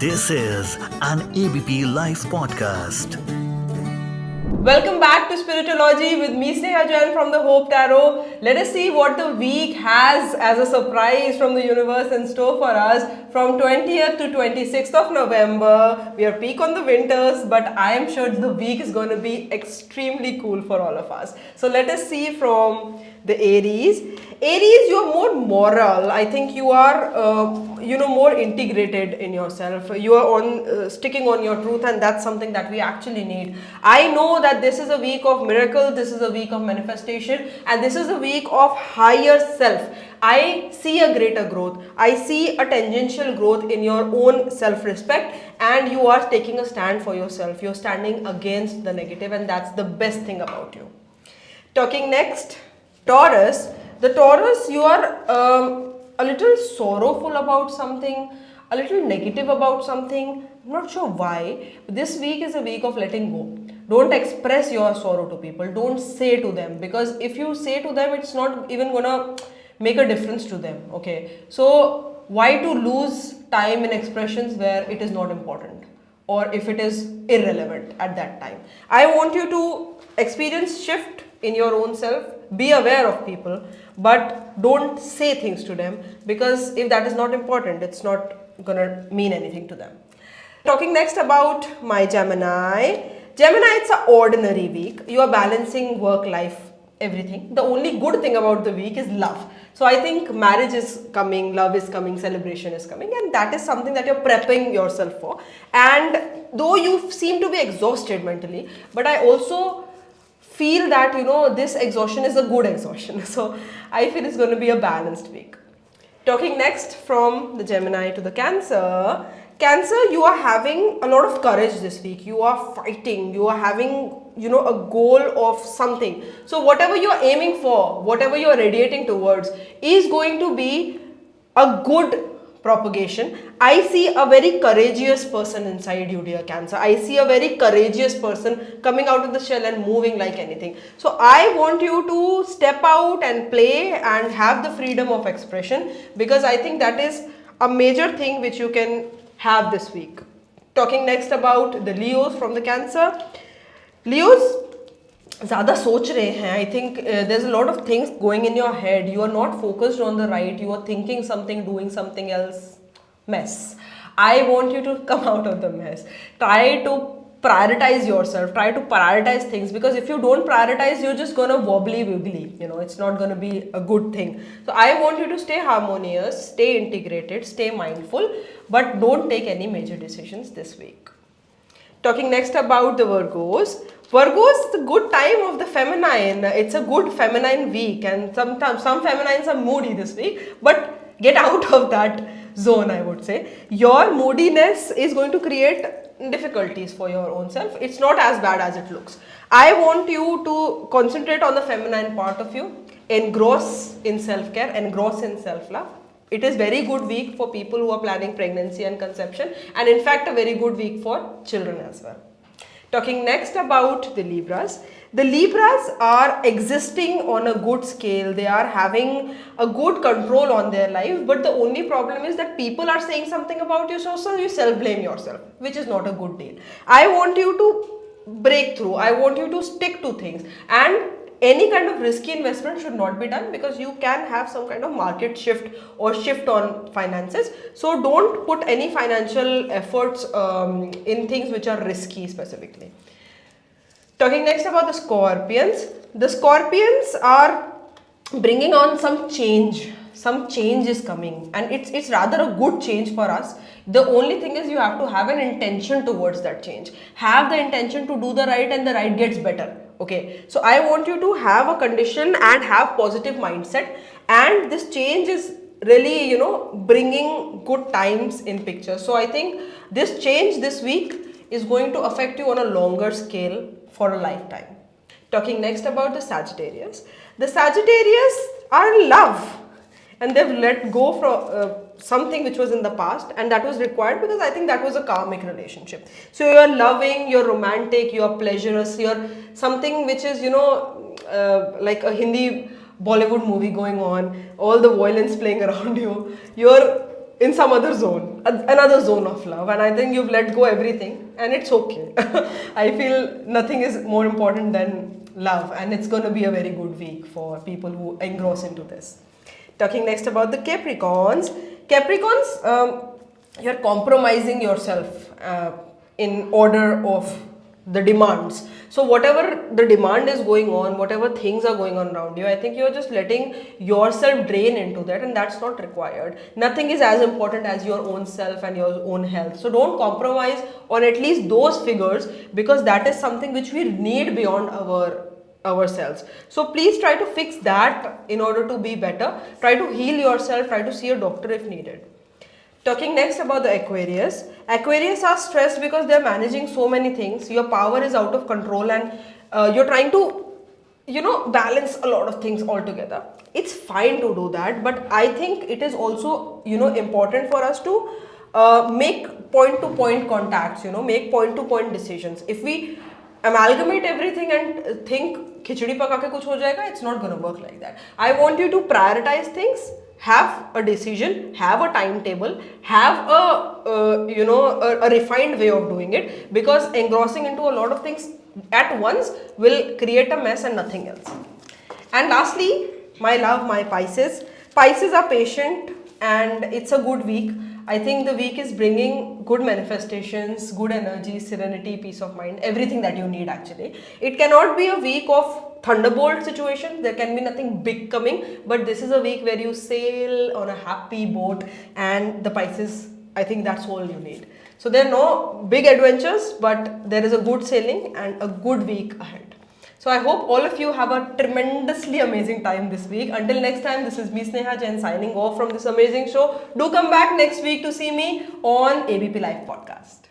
This is an ABP Live Podcast. Welcome back to Spirit-o-logy with me, Sneha Jain from the Hope Tarot. Let us see what the week has as a surprise from the universe in store for us from 20th to 26th of November. We are peak on the winters, but I am sure the week is going to be extremely cool for all of us. So let us see from the Aries. Aries, you are more moral. I think you are, more integrated in yourself. You are on sticking on your truth, and that's something that we actually need. I know that this is a week of miracle, this is a week of manifestation, and this is a week of higher self. I see a greater growth. I see a tangential growth in your own self-respect, and you are taking a stand for yourself. You're standing against the negative, and that's the best thing about you. Talking next, Taurus. The Taurus, you are a little sorrowful about something, a little negative about something. I'm not sure why. This week is a week of letting go. Don't express your sorrow to people. Don't say to them, because if you say to them, it's not even gonna make a difference to them. Okay, so why to lose time in expressions where it is not important, or if it is irrelevant at that time? I want you to experience shift in your own self. Be aware of people, but don't say things to them, because if that is not important, it's not gonna mean anything to them. Talking next about my Gemini. Gemini, it's an ordinary week. You are balancing work, life, everything. The only good thing about the week is love. So I think marriage is coming, love is coming, celebration is coming, and that is something that you're prepping yourself for. And though you seem to be exhausted mentally, but I also feel that this exhaustion is a good exhaustion. So I feel it's going to be a balanced week. Talking next from the Gemini to the Cancer. Cancer, you are having a lot of courage this week. You are fighting. You are having a goal of something. So whatever you are aiming for, whatever you are radiating towards, is going to be a good propagation. I see a very courageous person inside you, dear Cancer. I see a very courageous person coming out of the shell and moving like anything. So I want you to step out and play and have the freedom of expression, because I think that is a major thing which you can have this week. Talking next about the Leos from the Cancer. Leos, ज़्यादा सोच रहे हैं. I think there's a lot of things going in your head. You are not focused on the right. You are thinking something, doing something else. Mess. I want you to come out of the mess. Try to prioritize yourself. Try to prioritize things, because if you don't prioritize, you're just gonna wobbly wiggly. It's not gonna be a good thing. So I want you to stay harmonious, stay integrated, stay mindful, but don't take any major decisions this week. Talking next about the Virgos. Virgos, it's a good time of the feminine. It's a good feminine week, and sometimes some feminines are moody this week, but get out of that zone, I would say. Your moodiness is going to create difficulties for your own self. It's not as bad as it looks. I want you to concentrate on the feminine part of you, engross in self-care, engross in self-love. It is very good week for people who are planning pregnancy and conception, and in fact a very good week for children as well. Talking next about the Libras. The Libras are existing on a good scale. They are having a good control on their life, but the only problem is that people are saying something about you, so you self-blame yourself, which is not a good deal. I want you to break through. I want you to stick to things, and any kind of risky investment should not be done, because you can have some kind of market shift or shift on finances. So don't put any financial efforts in things which are risky specifically. Talking next about the Scorpions. The Scorpions are bringing on some change. Some change is coming, and it's rather a good change for us. The only thing is you have to have an intention towards that change. Have the intention to do the right, and the right gets better. Okay, so I want you to have a condition and have positive mindset, and this change is really bringing good times in picture. So I think this change this week is going to affect you on a longer scale for a lifetime. Talking next about the Sagittarius. The Sagittarius are in love, and they've let go from something which was in the past, and that was required, because I think that was a karmic relationship. So you're loving, you're romantic, you're pleasurous, you're something which is like a Hindi Bollywood movie going on, all the violence playing around you. You're in some other zone, another zone of love, and I think you've let go everything, and it's okay. I feel nothing is more important than love, and it's going to be a very good week for people who engross into this. Talking next about the Capricorns. Capricorns, you're compromising yourself in order of the demands. So whatever the demand is going on, whatever things are going on around you, I think you're just letting yourself drain into that, and that's not required. Nothing is as important as your own self and your own health. So don't compromise on at least those figures, because that is something which we need beyond ourselves. So please try to fix that in order to be better. Try to heal yourself, try to see a doctor if needed. Talking next about the Aquarius. Aquarius are stressed because they're managing so many things. Your power is out of control, and you're trying to, balance a lot of things altogether. It's fine to do that, but I think it is also, important for us to make point-to-point contacts, make point-to-point decisions. If we amalgamate everything and think khichdi paka ke kuch ho jayega, it's not going to work like that. I want you to prioritize things, have a decision, have a timetable, have a refined way of doing it, because engrossing into a lot of things at once will create a mess and nothing else. And lastly, my love, my Pisces. Pisces are patient, and it's a good week. I think the week is bringing good manifestations, good energy, serenity, peace of mind, everything that you need actually. It cannot be a week of thunderbolt situation. There can be nothing big coming, but this is a week where you sail on a happy boat, and the Pisces, I think that's all you need. So there are no big adventures, but there is a good sailing and a good week ahead. So I hope all of you have a tremendously amazing time this week. Until next time, this is me, Sneha Jain, signing off from this amazing show. Do come back next week to see me on ABP Live Podcast.